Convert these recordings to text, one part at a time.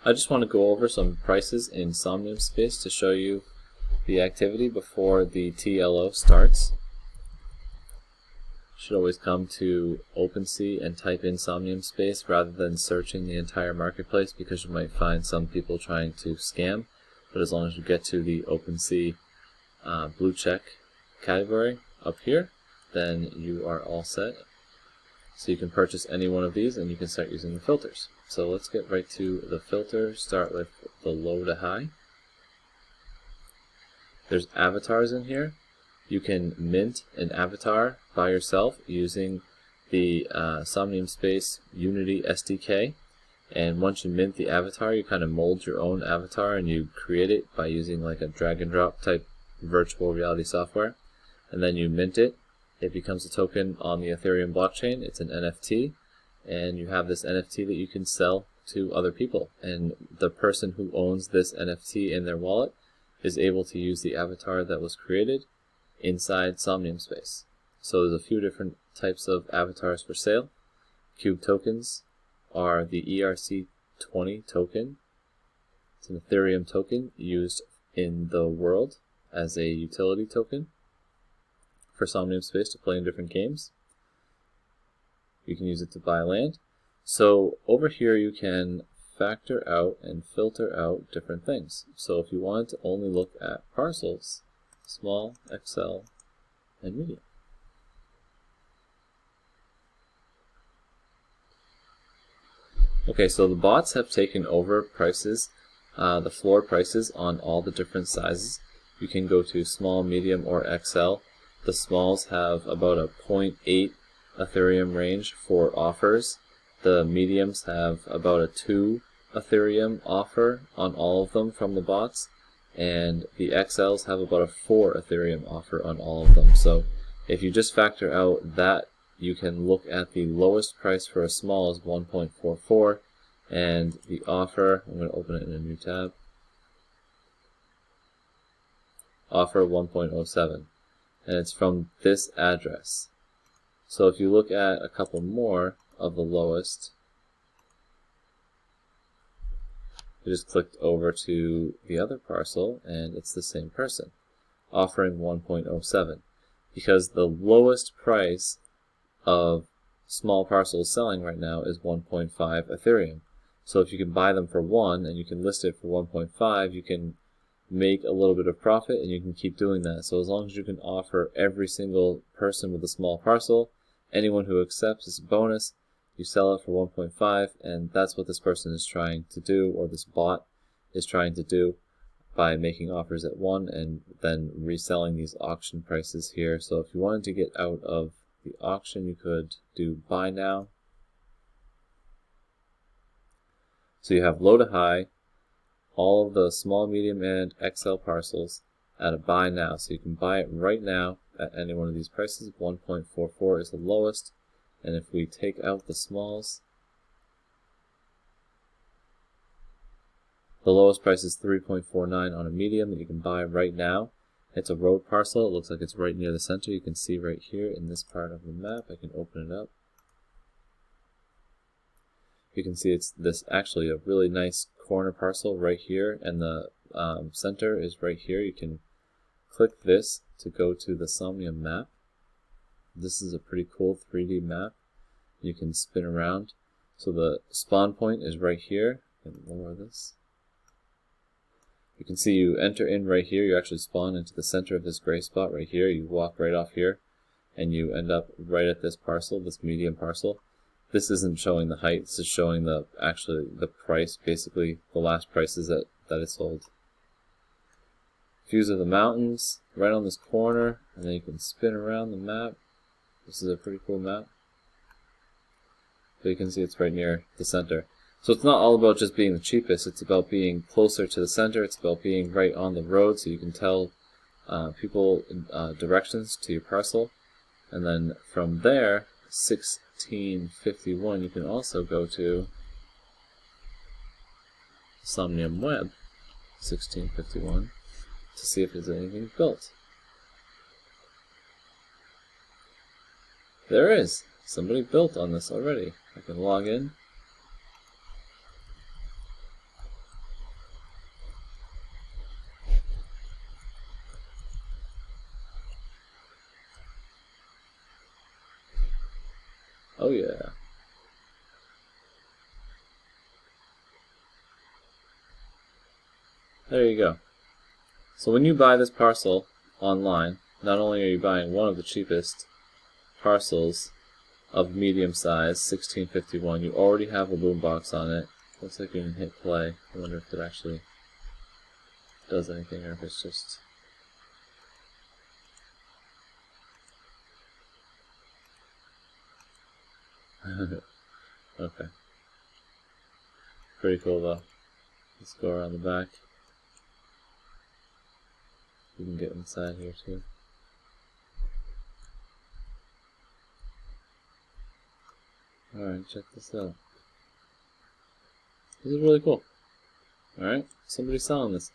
I just want to go over some prices in Somnium space to show you the activity before the TLO starts. You should always come to OpenSea and type in Somnium space rather than searching the entire marketplace, because you might find some people trying to scam. But as long as you get to the OpenSea blue check category up here, then you are all set. So you can purchase any one of these and you can start using the filters. So let's get right to the filter. Start with the low to high. There's avatars in here. You can mint an avatar by yourself using the Somnium Space Unity SDK. And once you mint the avatar, you kind of mold your own avatar and you create it by using like a drag and drop type virtual reality software. And then you mint it. It becomes a token on the Ethereum blockchain. It's an NFT. And you have this NFT that you can sell to other people. And the person who owns this NFT in their wallet is able to use the avatar that was created inside Somnium Space. So there's a few different types of avatars for sale. Cube tokens are the ERC20 token. It's an Ethereum token used in the world as a utility token for Somnium Space to play in different games. You can use it to buy land. So over here you can factor out and filter out different things. So if you wanted to only look at parcels, small, XL, and medium. Okay, so the bots have taken over prices, the floor prices on all the different sizes. You can go to small, medium, or XL. The smalls have about a 0.8 Ethereum range for offers. The mediums have about a 2 Ethereum offer on all of them from the bots. And the XLs have about a 4 Ethereum offer on all of them. So if you just factor out that, you can look at the lowest price for a small is 1.44, and the offer, I'm going to open it in a new tab, offer 1.07, and it's from this address. So if you look at a couple more of the lowest, you just clicked over to the other parcel and it's the same person, offering 1.07, because the lowest price of small parcels selling right now is 1.5 Ethereum. So if you can buy them for 1 and you can list it for 1.5, you can make a little bit of profit and you can keep doing that. So as long as you can offer every single person with a small parcel, anyone who accepts is a bonus, you sell it for 1.5, and that's what this person is trying to do, or this bot is trying to do, by making offers at 1 and then reselling these auction prices here. So if you wanted to get out of the auction, you could do buy now. So you have low to high, all of the small, medium, and XL parcels at a buy now. So you can buy it right now at any one of these prices. 1.44 is the lowest, and if we take out the smalls, the lowest price is 3.49 on a medium that you can buy right now. It's a road parcel. It looks like it's right near the center. You can see right here in this part of the map. I can open it up. You can see it's this actually a really nice corner parcel right here, and the center is right here. You can click this to go to the Somnium map. This is a pretty cool 3D map. You can spin around. So the spawn point is right here. I can lower this. You can see you enter in right here. You actually spawn into the center of this gray spot right here. You walk right off here and you end up right at this parcel, this medium parcel. This isn't showing the height. This is showing the price, basically the last prices that it sold. Views of the mountains right on this corner, and then you can spin around the map. This is a pretty cool map. So you can see it's right near the center. So it's not all about just being the cheapest, it's about being closer to the center, it's about being right on the road so you can tell people directions to your parcel. And then from there, 1651, you can also go to SomniumWEB 1651 to see if there's anything built. There is! Somebody built on this already. I can log in. Oh yeah. There you go. So when you buy this parcel online, not only are you buying one of the cheapest parcels of medium size, 1651, you already have a boombox on it. Looks like you can hit play. I wonder if it actually does anything or if it's just... Okay. Pretty cool though. Let's go around the back. You can get inside here too. Alright, check this out. This is really cool. Alright, somebody's selling this.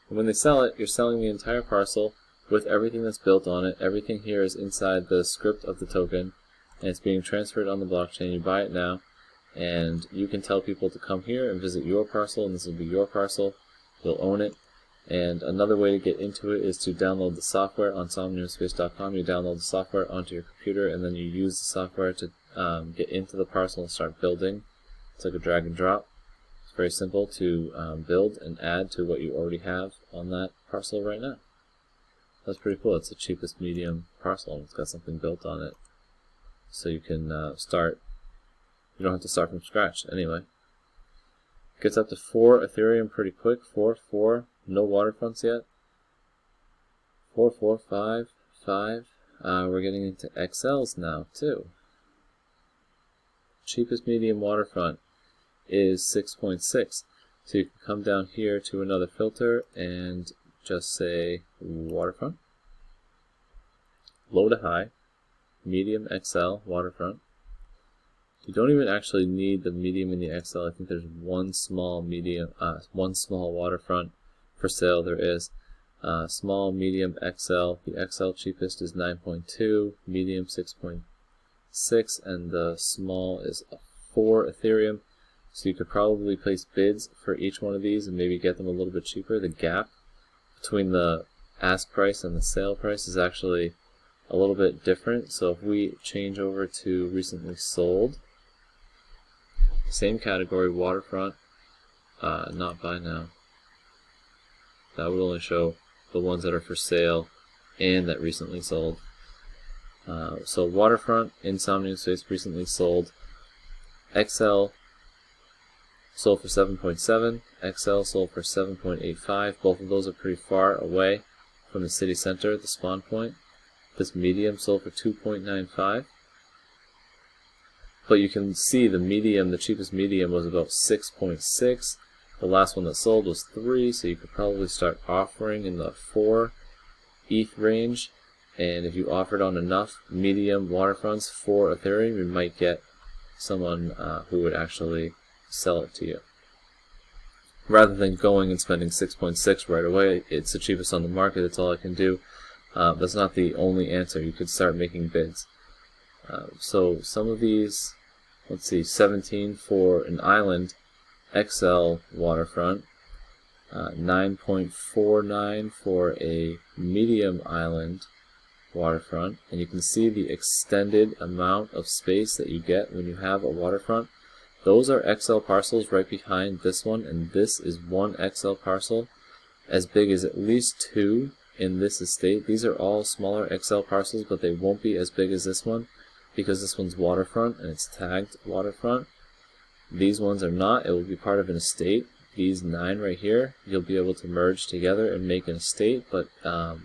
And when they sell it, you're selling the entire parcel with everything that's built on it. Everything here is inside the script of the token, and it's being transferred on the blockchain. You buy it now, and you can tell people to come here and visit your parcel, and this will be your parcel. You'll own it. And another way to get into it is to download the software on SomniumSpace.com. You download the software onto your computer, and then you use the software to get into the parcel and start building. It's like a drag and drop. It's very simple to build and add to what you already have on that parcel right now. That's pretty cool. It's the cheapest medium parcel, and it's got something built on it. So you can start. You don't have to start from scratch anyway. Gets up to 4 Ethereum pretty quick. 4. No waterfronts yet. 4, 4, 5, 5. We're getting into XLs now too. Cheapest medium waterfront is 6.6. So you can come down here to another filter and just say waterfront. Low to high. Medium XL waterfront. You don't even actually need the medium and the XL. I think there's one small medium, one small waterfront for sale. There is small, medium, XL. The XL cheapest is 9.2, medium 6.6, and the small is 4 Ethereum. So you could probably place bids for each one of these and maybe get them a little bit cheaper. The gap between the ask price and the sale price is actually a little bit different. So if we change over to recently sold, same category, waterfront, not buy now. That would only show the ones that are for sale and that recently sold. So waterfront in Somnium Space recently sold. XL sold for 7.7. XL sold for 7.85. Both of those are pretty far away from the city center, the spawn point. This medium sold for 2.95. But you can see the medium, the cheapest medium was about 6.6. The last one that sold was 3, so you could probably start offering in the 4 ETH range. And if you offered on enough medium waterfronts for Ethereum, you might get someone who would actually sell it to you. Rather than going and spending 6.6 right away, it's the cheapest on the market, that's all I can do. That's not the only answer. You could start making bids. So some of these, let's see, 17 for an island XL waterfront, 9.49 for a medium island waterfront, and you can see the extended amount of space that you get when you have a waterfront. Those are XL parcels right behind this one, and this is one XL parcel as big as at least 2 in this estate. These are all smaller XL parcels, but they won't be as big as this one because this one's waterfront and it's tagged waterfront. These ones are not. It will be part of an estate. These 9 right here, you'll be able to merge together and make an estate, but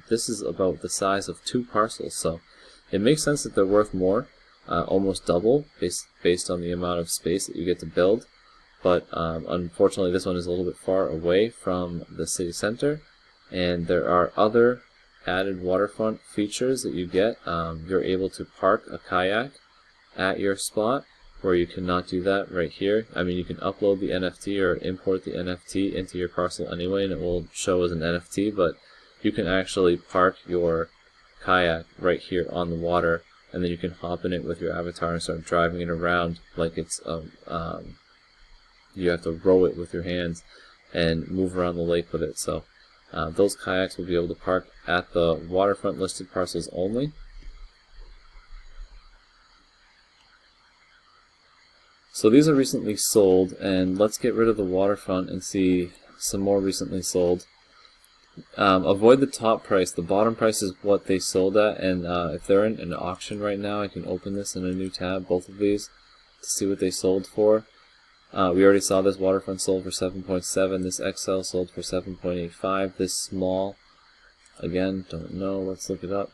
this is about the size of 2 parcels, so it makes sense that they're worth more, almost double, based on the amount of space that you get to build. But unfortunately, this one is a little bit far away from the city center, and there are other added waterfront features that you get. You're able to park a kayak at your spot, where you cannot do that right here. I mean, you can upload the NFT or import the NFT into your parcel anyway, and it will show as an NFT, but you can actually park your kayak right here on the water, and then you can hop in it with your avatar and start driving it around like it's you have to row it with your hands and move around the lake with it. So those kayaks will be able to park at the waterfront listed parcels only. So these are recently sold, and let's get rid of the Waterfront and see some more recently sold. Avoid the top price. The bottom price is what they sold at, and if they're in an auction right now, I can open this in a new tab, both of these, to see what they sold for. We already saw this Waterfront sold for 7.7. This XL sold for 7.85. This small, again, don't know. Let's look it up.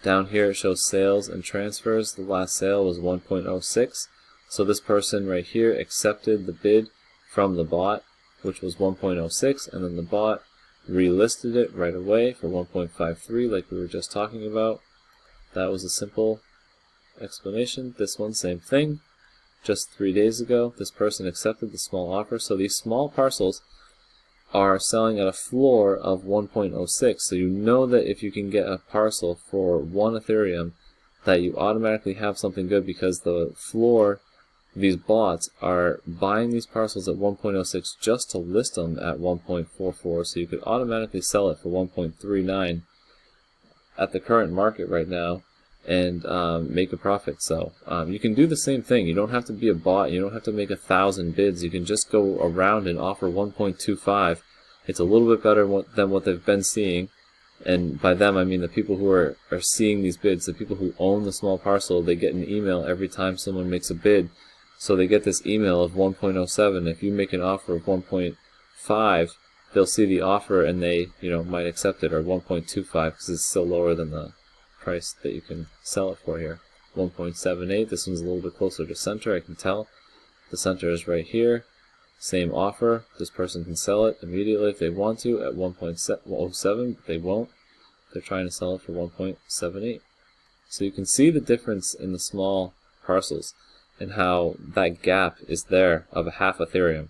Down here it shows sales and transfers. The last sale was 1.06. So this person right here accepted the bid from the bot, which was 1.06, and then the bot relisted it right away for 1.53 like we were just talking about. That was a simple explanation. This one, same thing. Just 3 days ago, this person accepted the small offer. So these small parcels are selling at a floor of 1.06. So you know that if you can get a parcel for 1 Ethereum, that you automatically have something good, because the floor, these bots are buying these parcels at 1.06 just to list them at 1.44. So you could automatically sell it for 1.39 at the current market right now, and make a profit. So you can do the same thing. You don't have to be a bot. You don't have to make 1,000 bids. You can just go around and offer 1.25. It's a little bit better than what they've been seeing, and by them I mean the people who are seeing these bids, the people who own the small parcel. They get an email every time someone makes a bid, so they get this email of 1.07. If you make an offer of 1.5, they'll see the offer and they might accept it, or 1.25 because it's still lower than the price that you can sell it for here. 1.78. This one's a little bit closer to center, I can tell. The center is right here. Same offer. This person can sell it immediately if they want to at 1.07, but they won't. They're trying to sell it for 1.78. So you can see the difference in the small parcels and how that gap is there of a half Ethereum.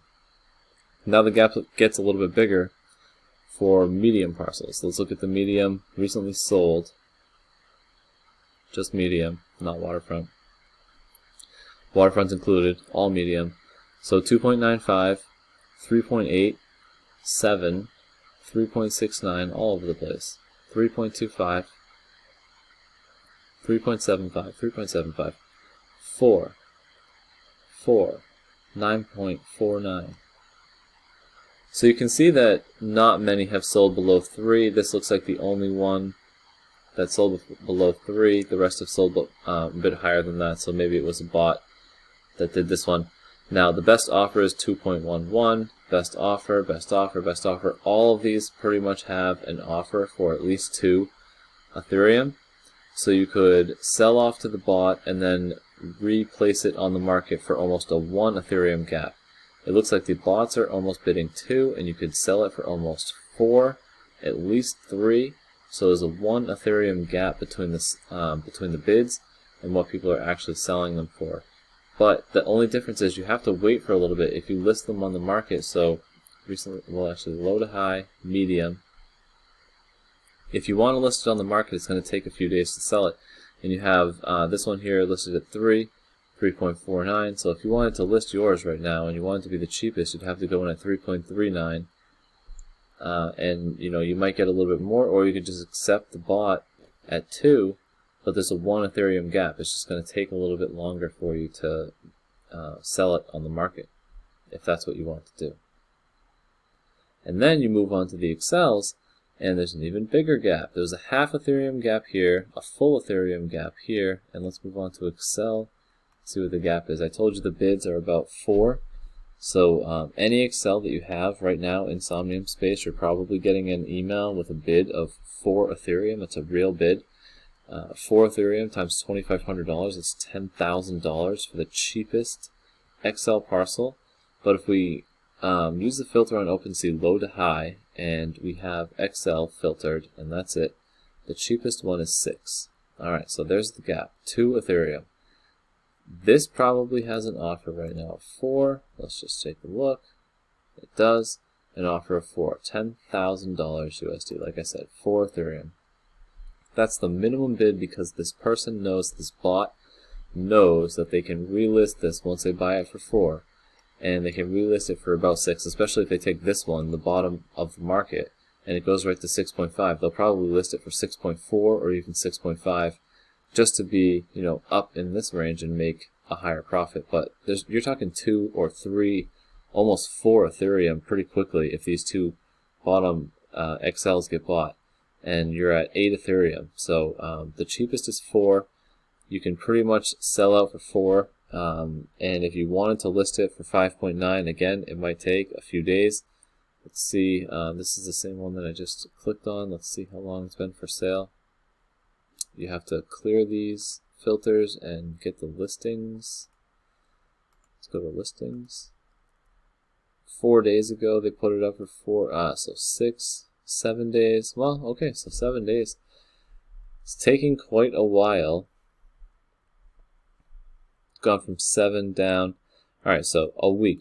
Now the gap gets a little bit bigger for medium parcels. Let's look at the medium recently sold. Just medium, not Waterfront. Waterfront's included, all medium. So 2.95, 3.8, 7, 3.69, all over the place. 3.25, 3.75, 3.75, 4, 9.49. So you can see that not many have sold below 3. This looks like the only one that sold below 3. The rest have sold a bit higher than that, so maybe it was a bot that did this one. Now the best offer is 2.11. Best offer, best offer, best offer. All of these pretty much have an offer for at least 2 Ethereum. So you could sell off to the bot and then replace it on the market for almost a 1 Ethereum gap. It looks like the bots are almost bidding 2, and you could sell it for almost 4, at least 3. So there's a 1 Ethereum gap between the bids and what people are actually selling them for. But the only difference is you have to wait for a little bit if you list them on the market. So recently, well, actually low to high, medium. If you want to list it on the market, it's going to take a few days to sell it. And you have this one here listed at 3.49. So if you wanted to list yours right now and you wanted to be the cheapest, you'd have to go in at 3.39. And you might get a little bit more, or you could just accept the bot at 2, but there's a 1 Ethereum gap. It's just going to take a little bit longer for you to sell it on the market, if that's what you want to do. And then you move on to the XLs, and there's an even bigger gap. There's a half Ethereum gap here, a full Ethereum gap here, and let's move on to XL, see what the gap is. I told you the bids are about 4. So any XL that you have right now in Somnium space, you're probably getting an email with a bid of 4 Ethereum. It's a real bid. 4 Ethereum times $2,500, it's $10,000 for the cheapest XL parcel. But if we use the filter on OpenSea low to high, and we have XL filtered, and that's it, the cheapest one is 6. Alright, so there's the gap, 2 Ethereum. This probably has an offer right now of 4. Let's just take a look. It does. An offer of 4. $10,000 USD. Like I said, 4 Ethereum. That's the minimum bid because this person knows, this bot knows that they can relist this once they buy it for 4. And they can relist it for about 6, especially if they take this one, the bottom of the market, and it goes right to 6.5. They'll probably list it for 6.4 or even 6.5. just to be, up in this range and make a higher profit. But you're talking 2 or 3, almost 4 Ethereum pretty quickly if these two bottom XLs get bought, and you're at 8 Ethereum. So the cheapest is 4. You can pretty much sell out for 4. And if you wanted to list it for 5.9, again, it might take a few days. Let's see, this is the same one that I just clicked on. Let's see how long it's been for sale. You have to clear these filters and get the listings. Let's go to listings. 4 days ago they put it up for 7 days. Well, okay, so 7 days. It's taking quite a while. It's gone from 7 down. Alright, so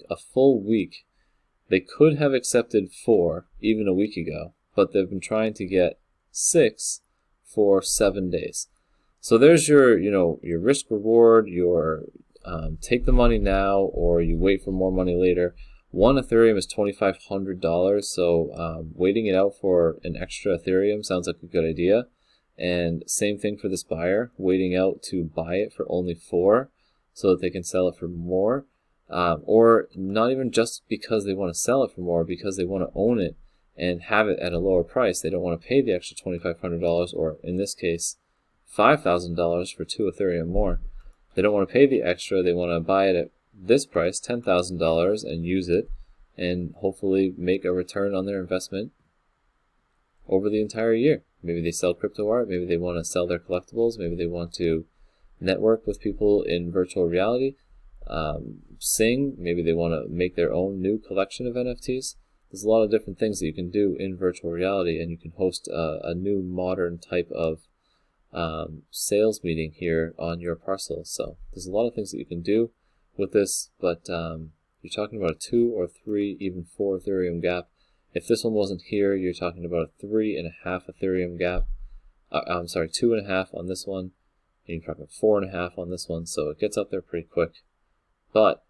a full week. They could have accepted 4 even a week ago, but they've been trying to get 6 for 7 days. So there's your risk reward, your take the money now or you wait for more money later. 1 Ethereum is $2,500, so waiting it out for an extra Ethereum sounds like a good idea. And same thing for this buyer, waiting out to buy it for only 4 so that they can sell it for more. Or not even just because they want to sell it for more, because they want to own it and have it at a lower price. They don't want to pay the extra $2,500, or in this case, $5,000 for 2 Ethereum more. They don't want to pay the extra. They want to buy it at this price, $10,000, and use it and hopefully make a return on their investment over the entire year. Maybe they sell crypto art. Maybe they want to sell their collectibles. Maybe they want to network with people in virtual reality. Sing. Maybe they want to make their own new collection of NFTs. There's a lot of different things that you can do in virtual reality, and you can host a new modern type of sales meeting here on your parcel. So there's a lot of things that you can do with this, but you're talking about a 2 or 3, even 4 Ethereum gap. If this one wasn't here, you're talking about a 3.5 Ethereum gap. I'm sorry, 2.5 on this one, and you're talking 4.5 on this one. So it gets up there pretty quick. But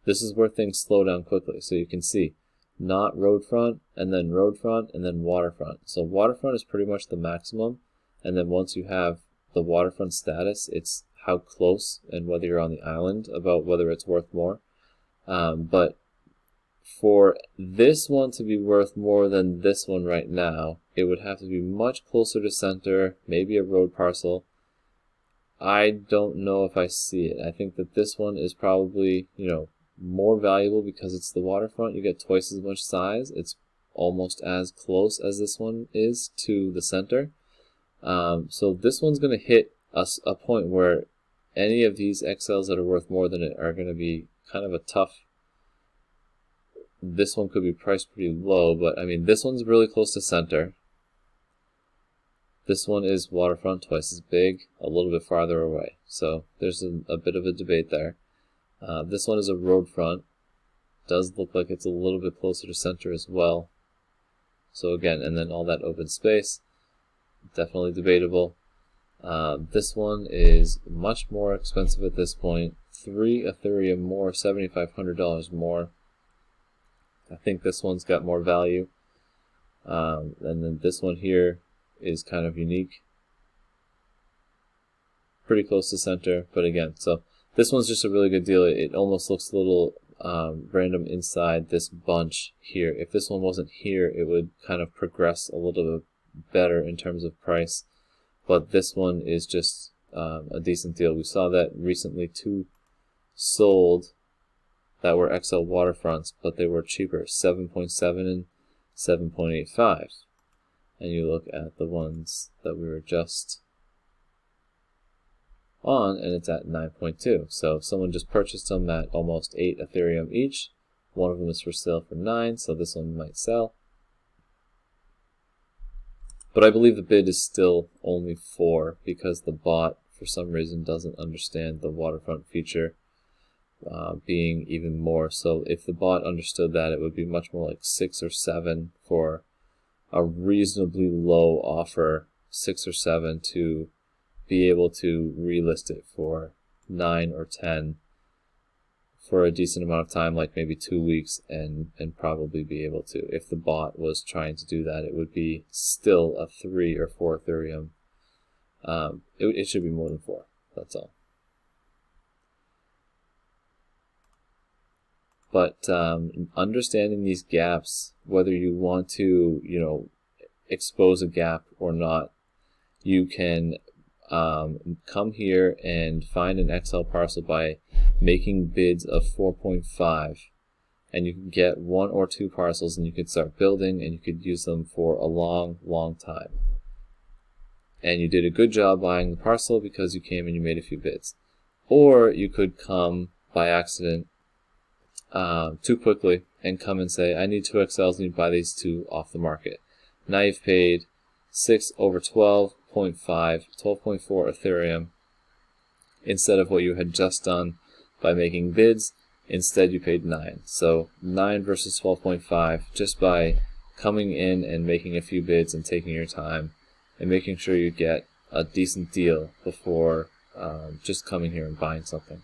this is where things slow down quickly. So you can see not roadfront, and then roadfront, and then waterfront. So waterfront is pretty much the maximum. And then once you have the waterfront status, it's how close and whether you're on the island about whether it's worth more. But for this one to be worth more than this one right now, it would have to be much closer to center, maybe a road parcel. I don't know if I see it. I think that this one is probably, more valuable because it's the waterfront. You get twice as much size. It's almost as close as this one is to the center. So this one's going to hit a point where any of these XLs that are worth more than it are going to be kind of a tough. This one could be priced pretty low, but I mean, this one's really close to center. This one is waterfront, twice as big, a little bit farther away. So there's a bit of a debate there. This one is a road front. Does look like it's a little bit closer to center as well. So again, and then all that open space, definitely debatable. This one is much more expensive at this point. 3 Ethereum more, $7,500 more. I think this one's got more value. And then this one here is kind of unique. Pretty close to center, but again, so this one's just a really good deal. It almost looks a little random inside this bunch here. If this one wasn't here, it would kind of progress a little bit better in terms of price. But this one is just a decent deal. We saw that recently 2 sold that were XL waterfronts, but they were cheaper, 7.7 and 7.85. And you look at the ones that we were just on, and it's at 9.2. So someone just purchased them at almost 8 Ethereum each. One of them is for sale for 9, so this one might sell. But I believe the bid is still only 4 because the bot, for some reason, doesn't understand the waterfront feature being even more. So if the bot understood that, it would be much more like 6 or 7 for a reasonably low offer, 6 or 7 to be able to relist it for 9 or 10 for a decent amount of time, like maybe 2 weeks, and probably be able to. If the bot was trying to do that, it would be still a 3 or 4 Ethereum it should be more than 4. That's all. But understanding these gaps, whether you want to, expose a gap or not, you can come here and find an Excel parcel by making bids of 4.5, and you can get 1 or 2 parcels, and you could start building, and you could use them for a long time. And you did a good job buying the parcel because you came and you made a few bids. Or you could come by accident too quickly and come and say, I need 2 XLs, and you buy these 2 off the market. Now you've paid 6 over 12.5, 12.4 Ethereum, instead of what you had just done by making bids. Instead you paid 9. So 9 versus 12.5 just by coming in and making a few bids and taking your time and making sure you get a decent deal before just coming here and buying something.